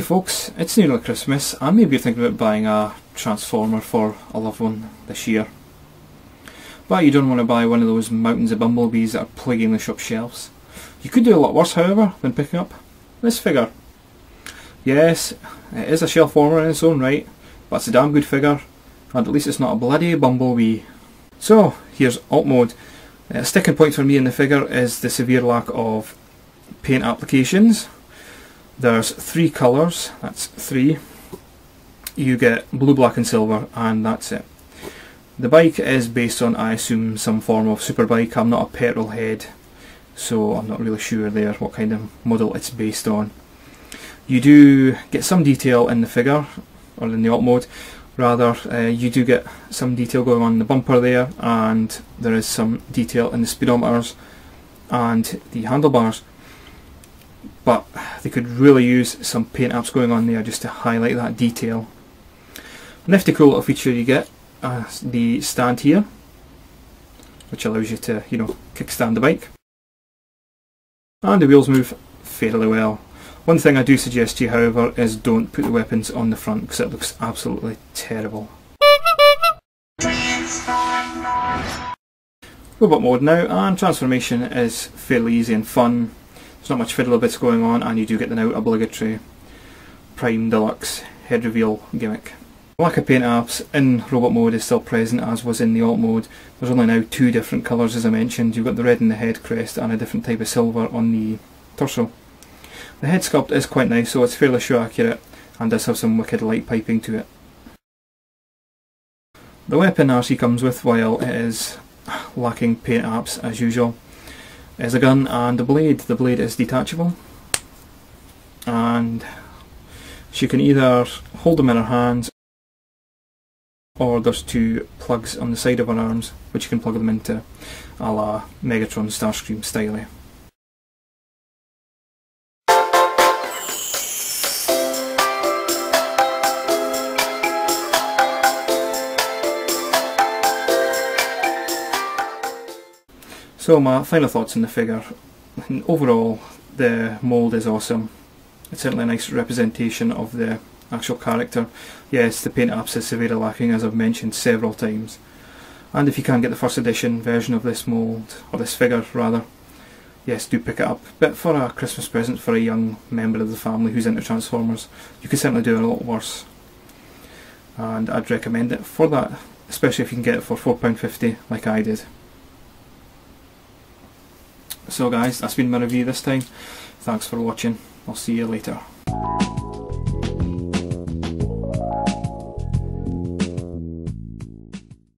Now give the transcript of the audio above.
folks, it's nearly Christmas and maybe you're thinking about buying a Transformer for a loved one this year. But you don't want to buy one of those mountains of bumblebees that are plaguing the shop shelves. You could do a lot worse, however, than picking up this figure. Yes, it is a shelf warmer in its own right, but it's a damn good figure, and at least it's not a bloody bumblebee. So, here's alt mode. A sticking point for me in the figure is the severe lack of paint applications. There's 3 colours, that's 3. You get blue, black and silver, and that's it. The bike is based on, I assume, some form of superbike. I'm not a petrol head, so I'm not really sure there what kind of model it's based on. You do get some detail in the figure, or in the alt mode rather. You do get some detail going on in the bumper there, and there is some detail in the speedometers and the handlebars, but they could really use some paint apps going on there just to highlight that detail. Nifty cool little feature you get, the stand here, which allows you to, kickstand the bike, and the wheels move fairly well. One thing I do suggest to you, however, is don't put the weapons on the front because it looks absolutely terrible. Robot mode now, and transformation is fairly easy and fun. There's not much fiddle bits going on, and you do get the now obligatory Prime Deluxe head reveal gimmick. The lack of paint apps in robot mode is still present, as was in the alt mode. There's only now 2 different colours, as I mentioned. You've got the red in the head crest and a different type of silver on the torso. The head sculpt is quite nice, so it's fairly show accurate and does have some wicked light piping to it. The weapon Arcee comes with, while it is lacking paint apps as usual, is a gun and a blade. The blade is detachable, and she can either hold them in her hands, or there's 2 plugs on the side of her arms which you can plug them into, a la Megatron Starscream style. So my final thoughts on the figure. Overall, the mould is awesome. It's certainly a nice representation of the actual character. Yes, the paint apps is severely lacking, as I've mentioned several times. And if you can get the first edition version of this mould, or this figure rather, yes, do pick it up. But for a Christmas present for a young member of the family who's into Transformers, you could certainly do a lot worse. And I'd recommend it for that, especially if you can get it for £4.50 like I did. So guys, that's been my review this time. Thanks for watching. I'll see you later.